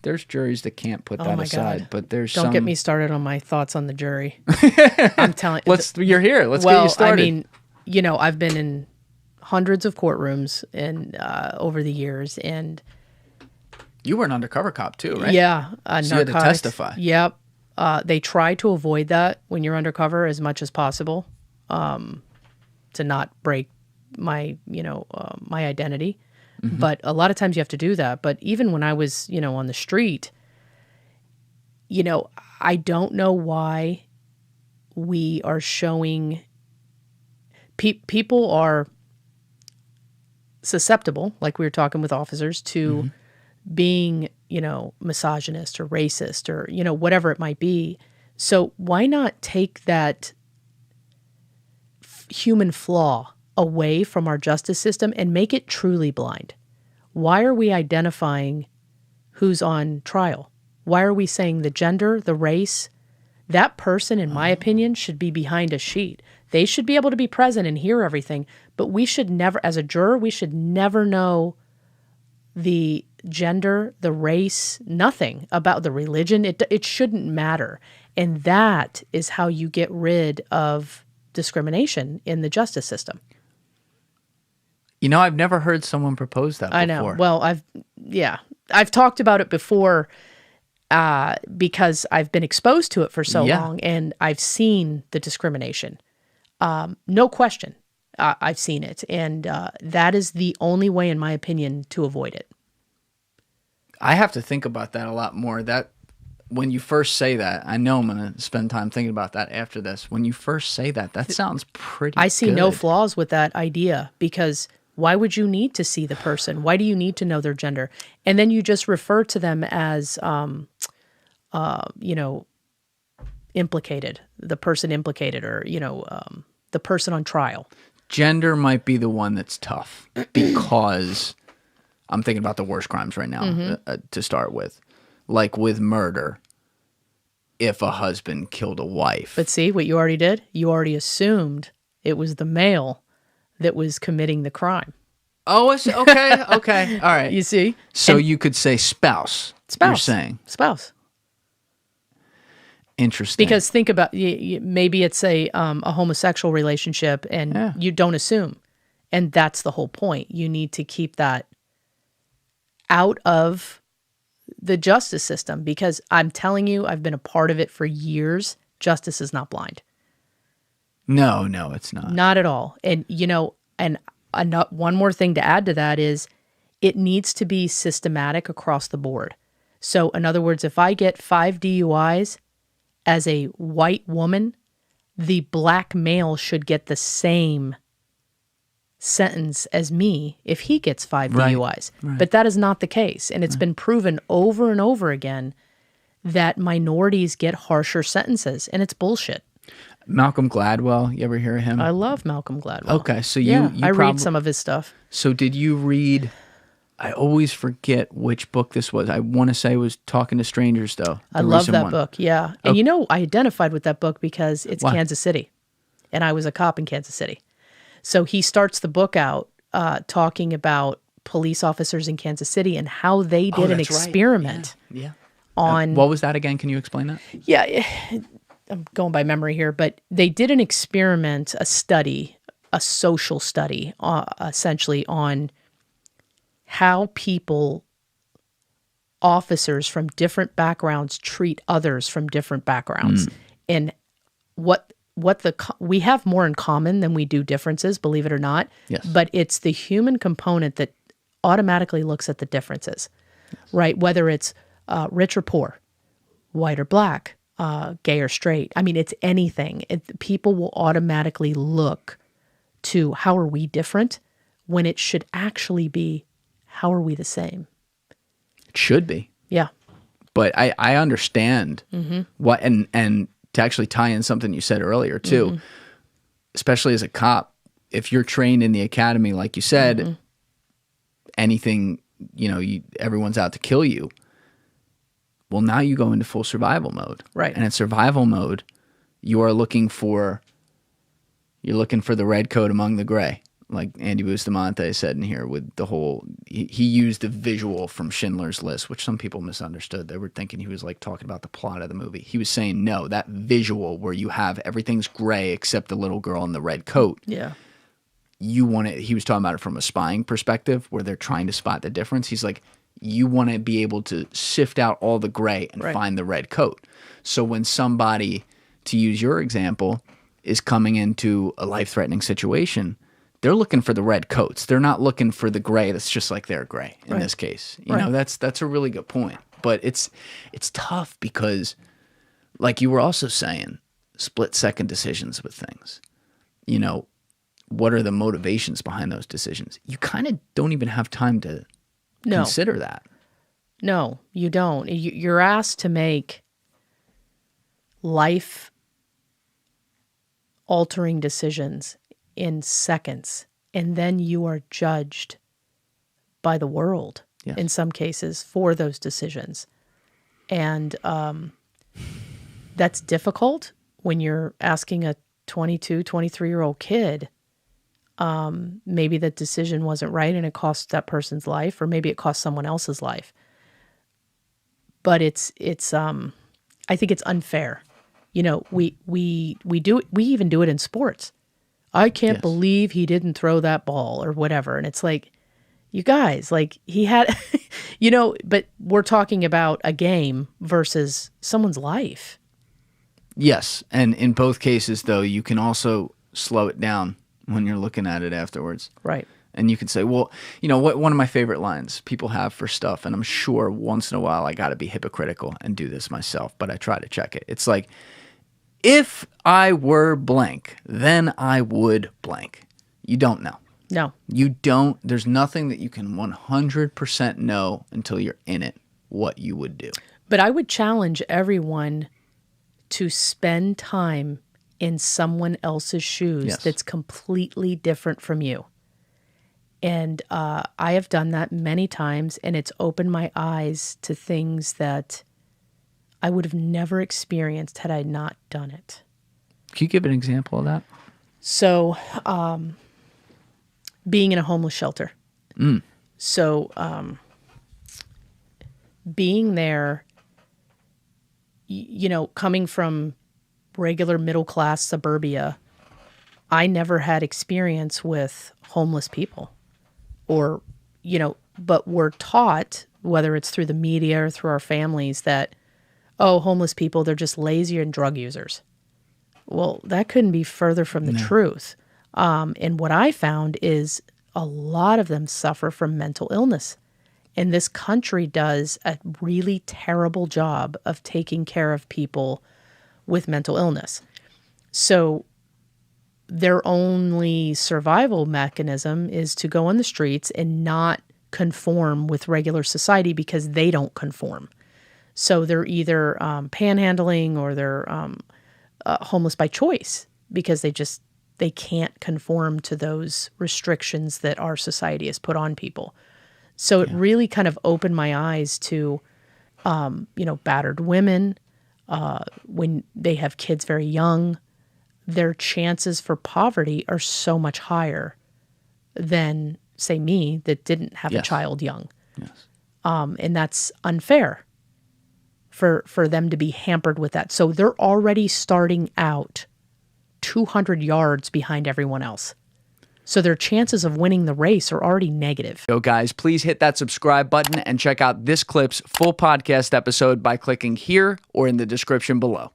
there's juries that can't put Oh that my aside, God. but there's Don't some... get me started on my thoughts on the jury. I'm telling You're here. Let's get you started. I mean, you know, I've been in hundreds of courtrooms and over the years, and you were an undercover cop too, right? yeah, so you had to testify. Yep. They try to avoid that when you're undercover as much as possible, to not break my, my identity. Mm-hmm. But a lot of times you have to do that. But even when I was, on the street, I don't know why we are showing people are susceptible, like we were talking with officers, to being, misogynist or racist or, whatever it might be. So why not take that human flaw away from our justice system and make it truly blind? Why are we identifying who's on trial? Why are we saying the gender, the race? That person, in my opinion, should be behind a sheet. They should be able to be present and hear everything, but we should never, as a juror, we should never know the gender, the race, nothing about the religion. It shouldn't matter. And that is how you get rid of discrimination in the justice system. I've never heard someone propose that before. I know. Well, I've talked about it before because I've been exposed to it for so long, and I've seen the discrimination. No question. I've seen it. And that is the only way, in my opinion, to avoid it. I have to think about that a lot more. That when you first say that, I know I'm going to spend time thinking about that after this. When you first say that, that sounds pretty I see good. no flaws with that idea, because why would you need to see the person? Why do you need to know their gender? And then you just refer to them as, implicated, the person implicated, or, the person on trial. Gender might be the one that's tough because I'm thinking about the worst crimes right now to start with. Like with murder, if a husband killed a wife. But see what you already did? You already assumed it was the male that was committing the crime. Oh, okay. All right. You see? So you could say spouse. You're saying. Spouse. Interesting. Because think about, maybe it's a homosexual relationship and you don't assume. And that's the whole point. You need to keep that out of the justice system, because I'm telling you, I've been a part of it for years. Justice is not blind. No, it's not. Not at all. And, one more thing to add to that is it needs to be systematic across the board. So in other words, if I get 5 DUIs as a white woman, the black male should get the same sentence as me if he gets 5 DUIs. Right. But that is not the case. And it's been proven over and over again that minorities get harsher sentences, and it's bullshit. Malcolm Gladwell, you ever hear of him? I love Malcolm Gladwell. Okay, so you read some of his stuff. So did you read, I always forget which book this was. I want to say it was Talking to Strangers, though. I love that book, yeah. And I identified with that book because it's Kansas City, and I was a cop in Kansas City. So he starts the book out talking about police officers in Kansas City and how they did an experiment on... what was that again? Can you explain that? Yeah, I'm going by memory here, but they did an experiment, a study, a social study, essentially on how officers from different backgrounds treat others from different backgrounds, and we have more in common than we do differences, believe it or not. Yes. But it's the human component that automatically looks at the differences, right? Whether it's rich or poor, white or black, gay or straight. I mean, it's anything. People will automatically look to how are we different when it should actually be how are we the same? It should be. Yeah. But I understand what, and to actually tie in something you said earlier too, especially as a cop, if you're trained in the academy, like you said, anything, everyone's out to kill you. Well, now you go into full survival mode. Right. And in survival mode, you're looking for the red coat among the gray. like Andy Bustamante said in here with the whole, he used the visual from Schindler's List, which some people misunderstood. They were thinking he was like talking about the plot of the movie. He was saying, no, that visual where you have everything's gray except the little girl in the red coat. Yeah. You want it, he was talking about it from a spying perspective where they're trying to spot the difference. He's like, you want to be able to sift out all the gray and find the red coat. So when somebody, to use your example, is coming into a life-threatening situation, they're looking for the red coats. They're not looking for the gray that's just like their gray in this case. You know, that's a really good point. But it's tough because, like you were also saying, split-second decisions with things. You know, what are the motivations behind those decisions? You kind of don't even have time to consider that. No, you don't. You're asked to make life-altering decisions in seconds, and then you are judged by the world in some cases for those decisions. And that's difficult when you're asking a 22, 23-year-old kid. Maybe that decision wasn't right and it cost that person's life, or maybe it cost someone else's life. But it's I think it's unfair. You know, we even do it in sports. I can't believe he didn't throw that ball or whatever. And it's like, you guys, like he had, you know, but we're talking about a game versus someone's life. Yes. And in both cases, though, you can also slow it down when you're looking at it afterwards. Right. And you can say, well, you know, what one of my favorite lines people have for stuff, and I'm sure once in a while I got to be hypocritical and do this myself, but I try to check it. It's like, if I were blank, then I would blank. You don't know. No. You don't. There's nothing that you can 100% know until you're in it what you would do. But I would challenge everyone to spend time in someone else's shoes that's completely different from you. And I have done that many times, and it's opened my eyes to things that I would have never experienced had I not done it. Can you give an example of that? So, being in a homeless shelter. So, being there, you know, coming from regular middle-class suburbia, I never had experience with homeless people. Or, you know, but we're taught, whether it's through the media or through our families, that, oh, homeless people, they're just lazy and drug users. Well, that couldn't be further from the truth. And what I found is a lot of them suffer from mental illness. And this country does a really terrible job of taking care of people with mental illness. So their only survival mechanism is to go on the streets and not conform with regular society because they don't conform. So they're either panhandling or they're homeless by choice because they can't conform to those restrictions that our society has put on people. So it really kind of opened my eyes to, you know, battered women, when they have kids very young, their chances for poverty are so much higher than, say, me that didn't have a child young. And that's unfair for them to be hampered with that. So they're already starting out 200 yards behind everyone else. So their chances of winning the race are already negative. So guys, please hit that subscribe button and check out this clip's full podcast episode by clicking here or in the description below.